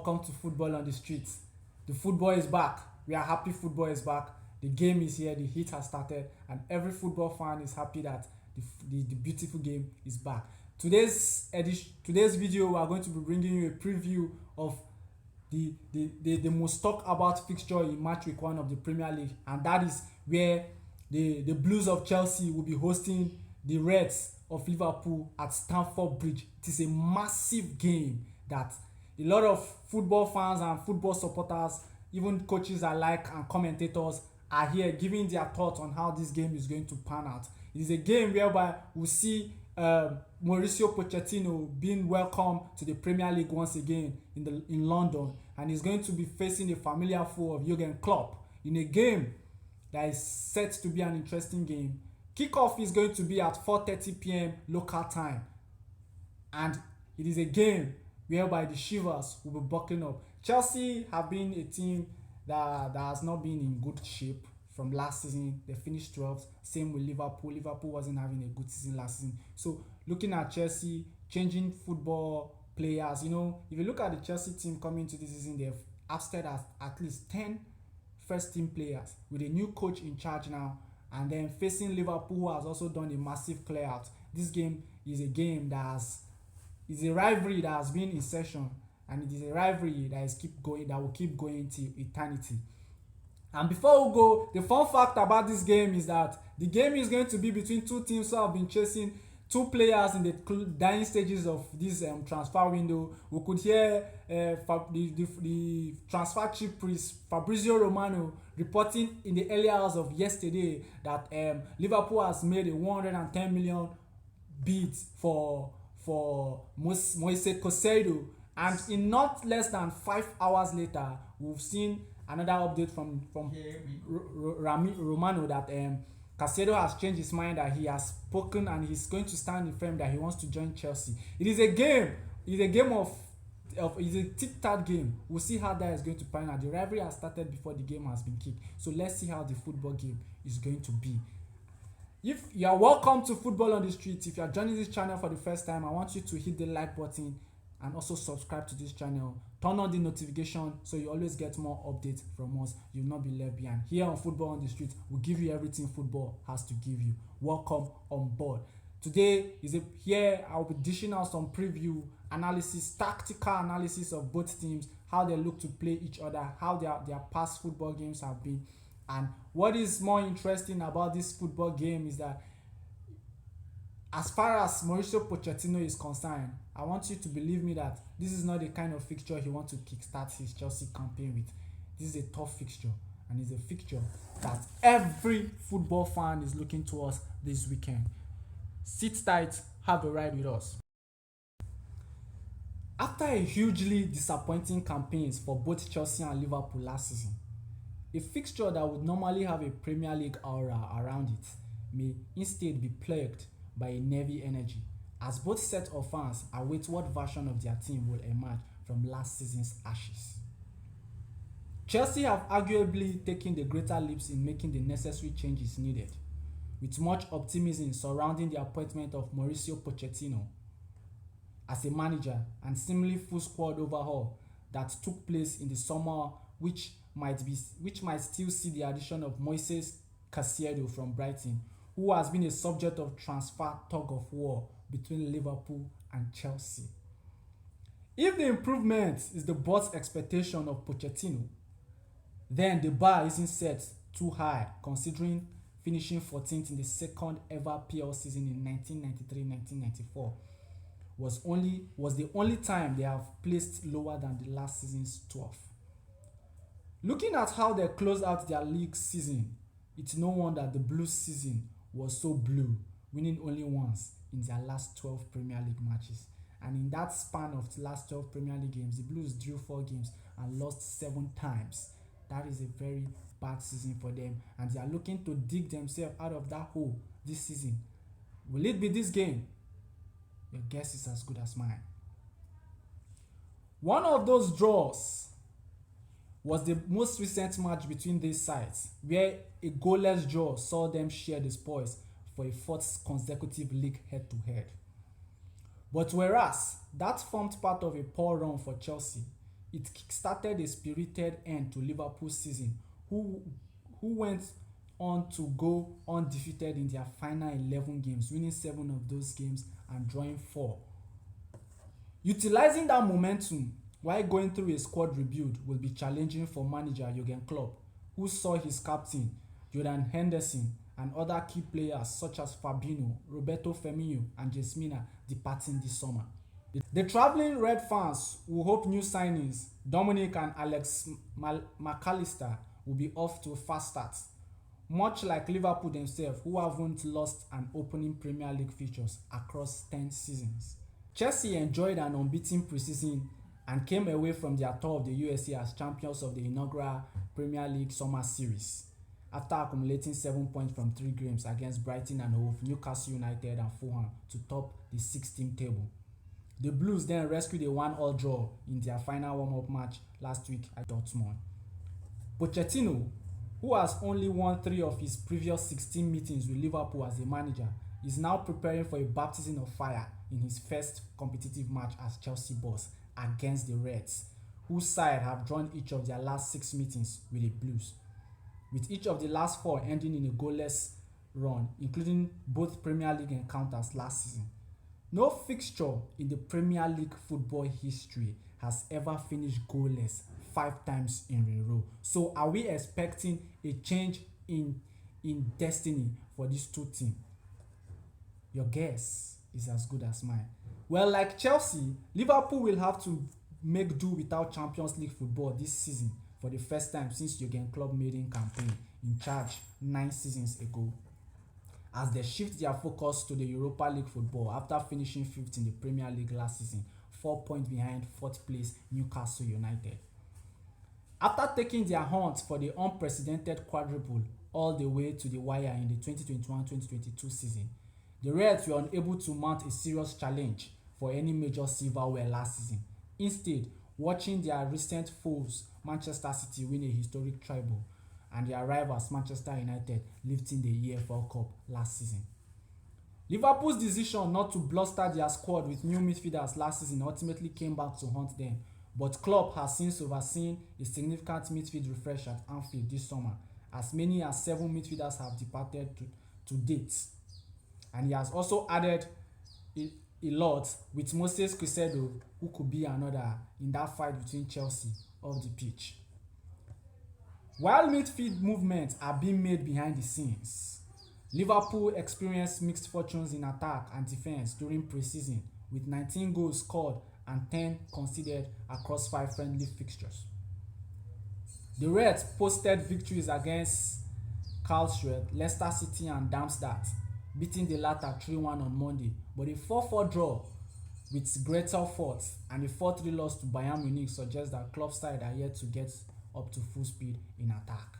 welcome to Football on the Streets. The football is back. We are happy football is back. The game is here, the heat has started, and every football fan is happy that the beautiful game is back. Today's video, we are going to be bringing you a preview of the most talked about fixture in match week 1 of the Premier League, and that is where the Blues of Chelsea will be hosting the Reds of Liverpool at Stamford Bridge. It is a massive game that a lot of football fans and football supporters, even coaches alike and commentators, are here giving their thoughts on how this game is going to pan out. It is a game whereby we'll see Mauricio Pochettino being welcomed to the Premier League once again in London, and he's going to be facing a familiar foe of Jurgen Klopp in a game that is set to be an interesting game. Kickoff is going to be at 4:30 p.m. local time, and it is a game whereby the Shivers will be buckling up. Chelsea have been a team that has not been in good shape from last season. They finished 12th. Same with Liverpool. Liverpool wasn't having a good season last season. So looking at Chelsea, changing football players, if you look at the Chelsea team coming into this season, they've ousted at least 10 first team players with a new coach in charge now, and then facing Liverpool, who has also done a massive clear out. This game is a game is a rivalry that has been in session, and it is a rivalry that will keep going till eternity. And before we go, the fun fact about this game is that the game is going to be between two teams who have been chasing two players in the dying stages of this transfer window. We could hear the transfer chief priest Fabrizio Romano reporting in the early hours of yesterday that Liverpool has made a 110 million bid for Moise Caicedo, and in not less than 5 hours later, we've seen another update from Romano that Caicedo has changed his mind, that he has spoken and he's going to stand in firm that he wants to join Chelsea. It is a game. It's a tic-tac game. We'll see how that is going to pan out. The rivalry has started before the game has been kicked. So let's see how the football game is going to be. If you are welcome to Football on the Streets, if you are joining this channel for the first time, I want you to hit the like button and also subscribe to this channel. Turn on the notification so you always get more updates from us. You'll not be left behind. Here on Football on the Street, we'll give you everything football has to give you. Welcome on board. Today here I'll be dishing out some preview analysis, tactical analysis of both teams, how they look to play each other, how their past football games have been. And what is more interesting about this football game is that as far as Mauricio Pochettino is concerned, I want you to believe me that this is not the kind of fixture he wants to kickstart his Chelsea campaign with. This is a tough fixture, and it's a fixture that every football fan is looking towards this weekend. Sit tight, have a ride with us. After a hugely disappointing campaigns for both Chelsea and Liverpool last season, a fixture that would normally have a Premier League aura around it may instead be plagued by a nervy energy, as both set of fans await what version of their team will emerge from last season's ashes. Chelsea have arguably taken the greater leaps in making the necessary changes needed, with much optimism surrounding the appointment of Mauricio Pochettino as a manager and seemingly full squad overhaul that took place in the summer, which might still see the addition of Moise Caicedo from Brighton, who has been a subject of transfer tug-of-war between Liverpool and Chelsea. If the improvement is the board's expectation of Pochettino, then the bar isn't set too high, considering finishing 14th in the second ever PL season in 1993-1994 was the only time they have placed lower than the last season's 12th. Looking at how they closed out their league season, it's no wonder the Blues season was so blue, winning only once in their last 12 Premier League matches. And in that span of the last 12 Premier League games, the Blues drew 4 games and lost 7 times. That is a very bad season for them, and they are looking to dig themselves out of that hole this season. Will it be this game? Your guess is as good as mine. One of those draws was the most recent match between these sides, where a goalless draw saw them share the spoils for a 4th consecutive league head-to-head. But whereas that formed part of a poor run for Chelsea, It kickstarted a spirited end to Liverpool's season, who, who went on to go undefeated in their final 11 games, winning 7 of those games and drawing 4. Utilizing that momentum while going through a squad rebuild will be challenging for manager Jurgen Klopp, who saw his captain Jordan Henderson and other key players such as Fabinho, Roberto Firmino and James Milner departing this summer. The travelling Red fans will hope new signings Dominic and Alex McAllister will be off to a fast start, much like Liverpool themselves, who haven't lost an opening Premier League fixtures across 10 seasons. Chelsea enjoyed an unbeaten preseason and came away from their tour of the USA as champions of the inaugural Premier League Summer Series, after accumulating 7 points from 3 games against Brighton and Hove, Newcastle United and Fulham to top the 6th-team table. The Blues then rescued a 1-1 draw in their final warm-up match last week at Dortmund. Pochettino, who has only won 3 of his previous 16 meetings with Liverpool as a manager, is now preparing for a baptism of fire in his first competitive match as Chelsea boss against the Reds, whose side have drawn each of their last 6 meetings with the Blues, with each of the last 4 ending in a goalless run, including both Premier League encounters last season. No fixture in the Premier League football history has ever finished goalless 5 times in a row. So are we expecting a change in destiny for these two teams? Your guess is as good as mine. Well, like Chelsea, Liverpool will have to make do without Champions League football this season for the first time since Jurgen Klopp maiden campaign in charge 9 seasons ago, as they shift their focus to the Europa League football after finishing 5th in the Premier League last season, 4 points behind 4th place Newcastle United. After taking their hunt for the unprecedented quadruple all the way to the wire in the 2021-2022 season, the Reds were unable to mount a serious challenge for any major silverware last season, instead watching their recent foes Manchester City win a historic treble and their rivals Manchester United lifting the EFL Cup last season. Liverpool's decision not to bolster their squad with new midfielders last season ultimately came back to haunt them, but Klopp has since overseen a significant midfield refresh at Anfield this summer, as many as 7 midfielders have departed to date. And he has also added a lot with Moses Caicedo, who could be another in that fight between Chelsea off the pitch. While midfield movements are being made behind the scenes, Liverpool experienced mixed fortunes in attack and defense during pre-season, with 19 goals scored and 10 conceded across 5 friendly fixtures. The Reds posted victories against Karlsruhe, Leicester City and Darmstadt, beating the latter 3-1 on Monday, but a 4-4 draw with Greater Fort and a 4-3 loss to Bayern Munich suggests that Klopp's side are yet to get up to full speed in attack.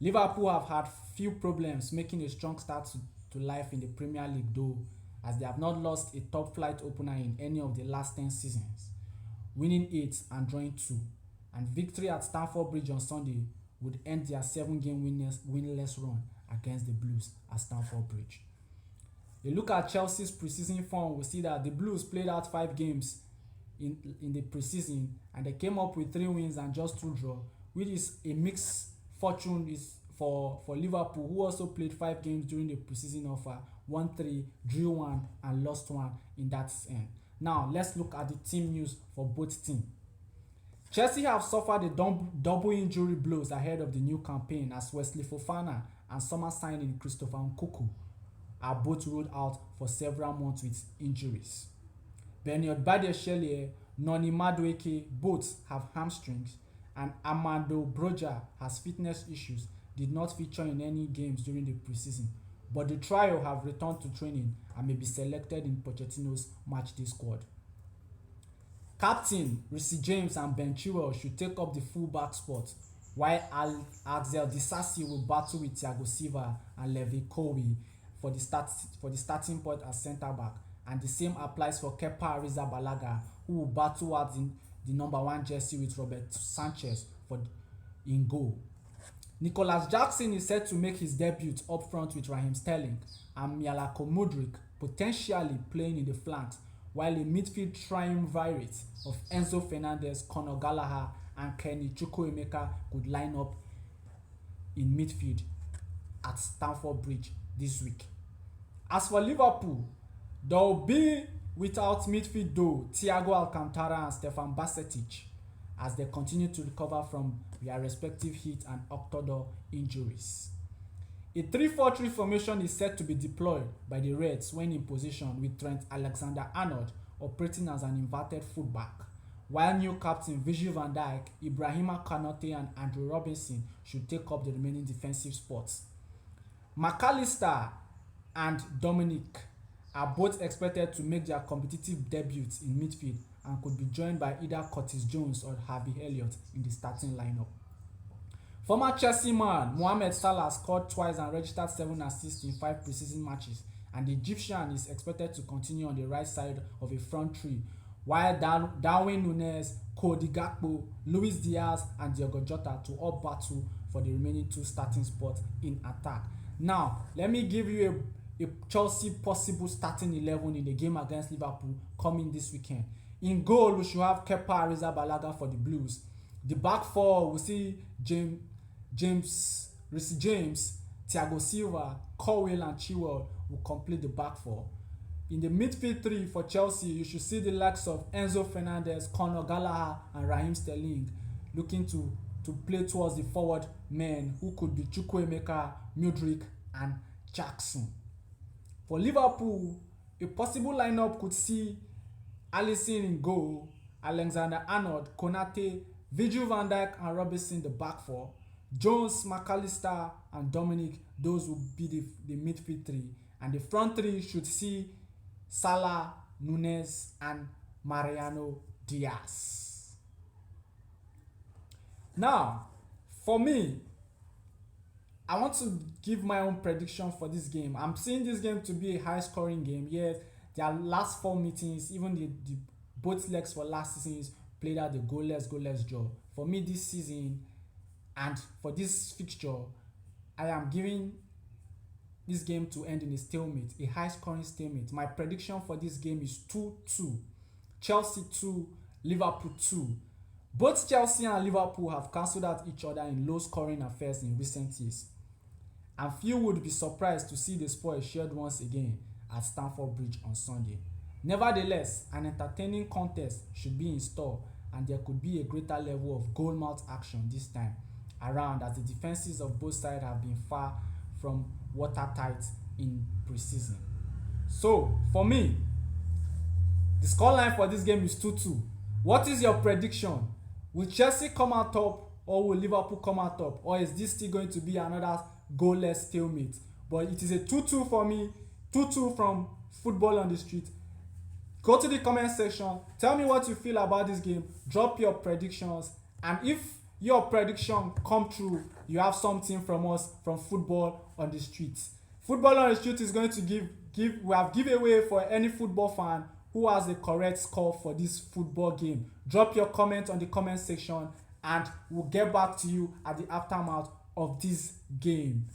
Liverpool have had few problems making a strong start to life in the Premier League though, as they have not lost a top-flight opener in any of the last 10 seasons, winning 8 and drawing 2, and victory at Stamford Bridge on Sunday would end their 7-game winless run against the Blues at Stamford Bridge. A look at Chelsea's preseason form will see that the Blues played out 5 games in the preseason and they came up with 3 wins and just 2 draws, which is a mixed fortune is for Liverpool, who also played 5 games during the preseason offer, won 3, drew 1 and lost 1 in that end. Now let's look at the team news for both teams. Chelsea have suffered a double injury blows ahead of the new campaign, as Wesley Fofana and summer signing Christopher Nkunku are both ruled out for several months with injuries. Bernard Badiashile, Noni Madueke both have hamstrings, and Amando Broja has fitness issues, did not feature in any games during the preseason, but the trio have returned to training and may be selected in Pochettino's matchday squad. Captain Reece James and Ben Chilwell should take up the full-back spot, while Axel Disasi will battle with Thiago Silva and Levi Colwill for the starting point as centre-back, and the same applies for Kepa Arrizabalaga, who will battle at the number 1 jersey with Robert Sanchez in goal. Nicholas Jackson is set to make his debut up front with Raheem Sterling and Mialako Mudryk potentially playing in the flanks, while a midfield triumvirate of Enzo Fernandez, Conor Gallagher, and Kenny Chukwuemeka could line up in midfield at Stamford Bridge this week. As for Liverpool, they will be without midfield duo Thiago Alcantara and Stefan Bajcetic as they continue to recover from their respective hit and October injuries. A 3-4-3 formation is set to be deployed by the Reds when in position, with Trent Alexander-Arnold operating as an inverted fullback, while new captain Virgil van Dijk, Ibrahima Konate and Andrew Robinson should take up the remaining defensive spots. McAllister and Dominic are both expected to make their competitive debuts in midfield and could be joined by either Curtis Jones or Harvey Elliott in the starting lineup. Former Chelsea man Mohamed Salah scored twice and registered 7 assists in 5 preseason matches, and the Egyptian is expected to continue on the right side of a front three, while Darwin Núñez, Cody Gakpo, Luis Diaz and Diogo Jota to all battle for the remaining 2 starting spots in attack. Now, let me give you a Chelsea possible starting 11 in the game against Liverpool coming this weekend. In goal, we should have Kepa Arrizabalaga for the Blues. The back four, we see Reece James, Thiago Silva, Colwill and Chilwell will complete the back four. In the midfield three for Chelsea, you should see the likes of Enzo Fernandez, Conor Gallagher and Raheem Sterling looking to play towards the forward men, who could be Chukwuemeka, Mudryk and Jackson. For Liverpool, a possible lineup could see Alisson in goal, Alexander-Arnold, Konate, Virgil van Dijk and Robinson the back four, Jones, McAllister and Dominic, those will be the midfield three, and the front three should see Salah, Núñez and Mariano Diaz. Now, for me, I want to give my own prediction for this game. I'm seeing this game to be a high-scoring game. Yes, their last 4 meetings, even the both legs for last season played out the goalless draw. For me this season and for this fixture, I am giving this game to end in a stalemate, a high-scoring stalemate. My prediction for this game is 2-2. Chelsea 2, Liverpool 2. Both Chelsea and Liverpool have cancelled out each other in low-scoring affairs in recent years, and few would be surprised to see the spoils shared once again at Stamford Bridge on Sunday. Nevertheless, an entertaining contest should be in store, and there could be a greater level of goal-mouth action this time around, as the defenses of both sides have been far from watertight in pre-season. So, for me, the scoreline for this game is 2-2. What is your prediction? Will Chelsea come out top, or will Liverpool come out top? Or is this still going to be another goalless stalemate? But it is a 2-2 for me, 2-2 from Football on the Street. Go to the comment section, tell me what you feel about this game, drop your predictions, and if your prediction come true, you have something from us from Football on the Street. Football on the Street is going to we have giveaway for any football fan who has the correct score for this football game. Drop your comment on the comment section and we'll get back to you at the aftermath of this game.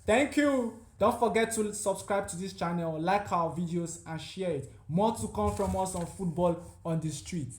Thank you. Don't forget to subscribe to this channel, like our videos and share it. More to come from us on Football on the Street.